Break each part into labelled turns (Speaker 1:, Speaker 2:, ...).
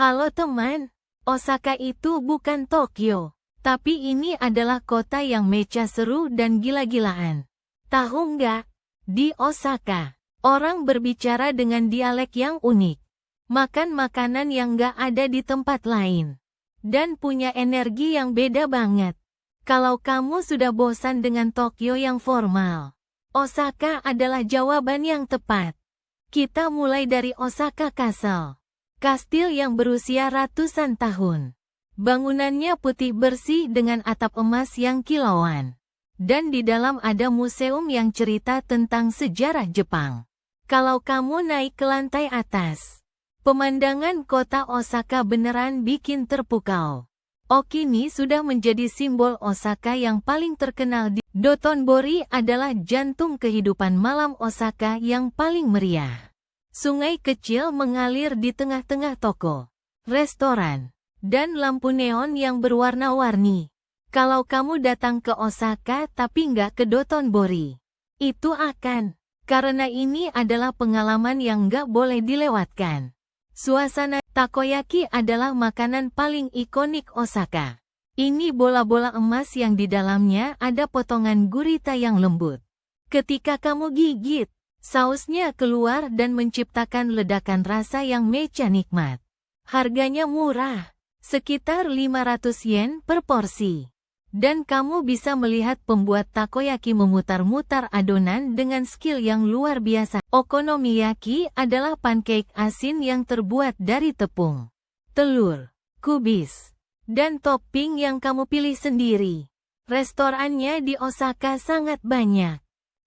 Speaker 1: Halo teman, Osaka itu bukan Tokyo, tapi ini adalah kota yang mecha seru dan gila-gilaan. Tahu nggak? Di Osaka, orang berbicara dengan dialek yang unik, makan makanan yang nggak ada di tempat lain, dan punya energi yang beda banget. Kalau kamu sudah bosan dengan Tokyo yang formal, Osaka adalah jawaban yang tepat. Kita mulai dari Osaka Castle. Kastil yang berusia ratusan tahun. Bangunannya putih bersih dengan atap emas yang kilauan. Dan di dalam ada museum yang cerita tentang sejarah Jepang. Kalau kamu naik ke lantai atas, pemandangan kota Osaka beneran bikin terpukau. Okini sudah menjadi simbol Osaka yang paling terkenal di Dotonbori adalah jantung kehidupan malam Osaka yang paling meriah. Sungai kecil mengalir di tengah-tengah toko, restoran, dan lampu neon yang berwarna-warni. Kalau kamu datang ke Osaka tapi nggak ke Dotonbori, itu akan, karena ini adalah pengalaman yang nggak boleh dilewatkan. Suasana takoyaki adalah makanan paling ikonik Osaka. Ini bola-bola emas yang di dalamnya ada potongan gurita yang lembut. Ketika kamu gigit, sausnya keluar dan menciptakan ledakan rasa yang mecha nikmat. Harganya murah, sekitar 500 yen per porsi. Dan kamu bisa melihat pembuat takoyaki memutar-mutar adonan dengan skill yang luar biasa. Okonomiyaki adalah pancake asin yang terbuat dari tepung, telur, kubis, dan topping yang kamu pilih sendiri. Restorannya di Osaka sangat banyak.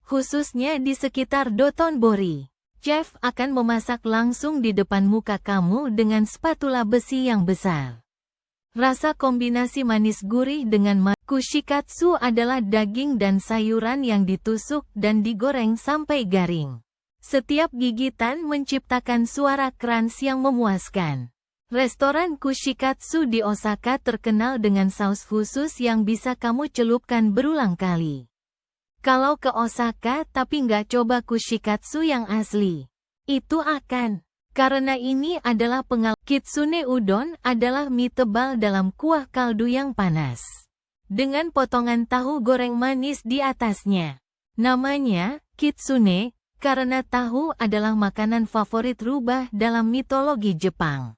Speaker 1: Khususnya di sekitar Dotonbori, chef akan memasak langsung di depan muka kamu dengan spatula besi yang besar. Rasa kombinasi manis gurih dengan kushikatsu adalah daging dan sayuran yang ditusuk dan digoreng sampai garing. Setiap gigitan menciptakan suara crunch yang memuaskan. Restoran kushikatsu di Osaka terkenal dengan saus khusus yang bisa kamu celupkan berulang kali. Kalau ke Osaka tapi nggak coba kushikatsu yang asli, itu akan. Karena ini adalah Kitsune udon adalah mie tebal dalam kuah kaldu yang panas. Dengan potongan tahu goreng manis di atasnya. Namanya, kitsune, karena tahu adalah makanan favorit rubah dalam mitologi Jepang.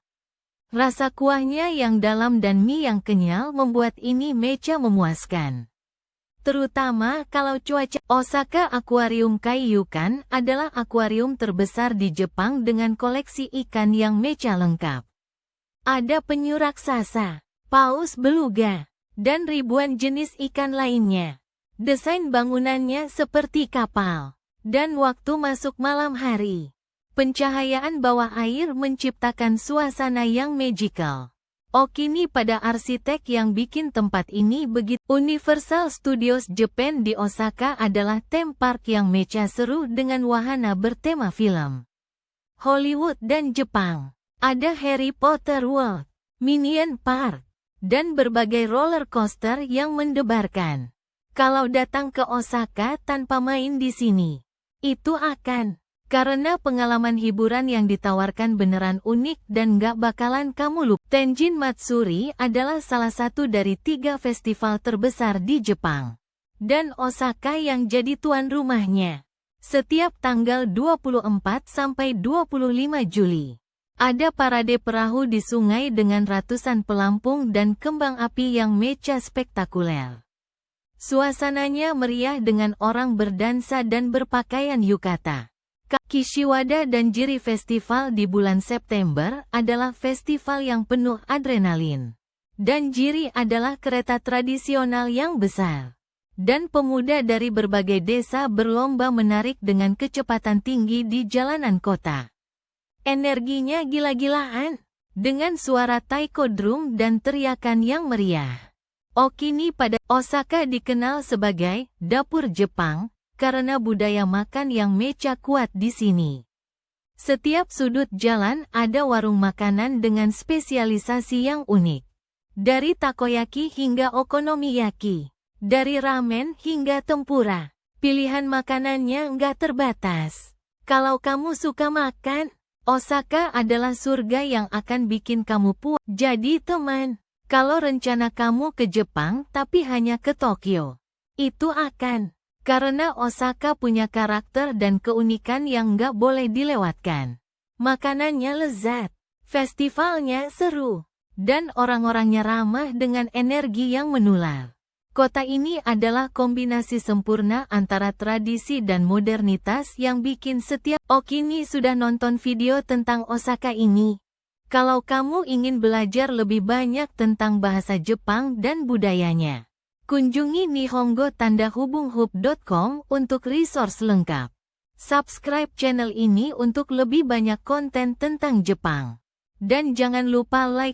Speaker 1: Rasa kuahnya yang dalam dan mie yang kenyal membuat ini mecha memuaskan. Terutama kalau cuaca. Osaka Aquarium Kaiyukan adalah akuarium terbesar di Jepang dengan koleksi ikan yang mecha lengkap. Ada penyu raksasa, paus beluga, dan ribuan jenis ikan lainnya. Desain bangunannya seperti kapal, dan waktu masuk malam hari, pencahayaan bawah air menciptakan suasana yang magical. Okini pada arsitek yang bikin tempat ini begitu. Universal Studios Japan di Osaka adalah theme park yang mecha seru dengan wahana bertema film Hollywood dan Jepang. Ada Harry Potter World, Minion Park, dan berbagai roller coaster yang mendebarkan. Kalau datang ke Osaka tanpa main di sini, itu akan. Karena pengalaman hiburan yang ditawarkan beneran unik dan gak bakalan kamu lupa. Tenjin Matsuri adalah salah satu dari 3 festival terbesar di Jepang. Dan Osaka yang jadi tuan rumahnya. Setiap tanggal 24 sampai 25 Juli. Ada parade perahu di sungai dengan ratusan pelampung dan kembang api yang mecha spektakuler. Suasananya meriah dengan orang berdansa dan berpakaian yukata. Kishiwada Danjiri Festival di bulan September adalah festival yang penuh adrenalin. Danjiri adalah kereta tradisional yang besar. Dan pemuda dari berbagai desa berlomba menarik dengan kecepatan tinggi di jalanan kota. Energinya gila-gilaan, dengan suara taiko drum dan teriakan yang meriah. Okini pada Osaka dikenal sebagai dapur Jepang, karena budaya makan yang mecha kuat di sini. Setiap sudut jalan ada warung makanan dengan spesialisasi yang unik. Dari takoyaki hingga okonomiyaki. Dari ramen hingga tempura. Pilihan makanannya nggak terbatas. Kalau kamu suka makan, Osaka adalah surga yang akan bikin kamu puas. Jadi teman, kalau rencana kamu ke Jepang tapi hanya ke Tokyo, itu akan. Karena Osaka punya karakter dan keunikan yang nggak boleh dilewatkan. Makanannya lezat, festivalnya seru, dan orang-orangnya ramah dengan energi yang menular. Kota ini adalah kombinasi sempurna antara tradisi dan modernitas yang bikin setiap Okini sudah nonton video tentang Osaka ini. Kalau kamu ingin belajar lebih banyak tentang bahasa Jepang dan budayanya, kunjungi nihongo-hub.com untuk resource lengkap. Subscribe channel ini untuk lebih banyak konten tentang Jepang. Dan jangan lupa like,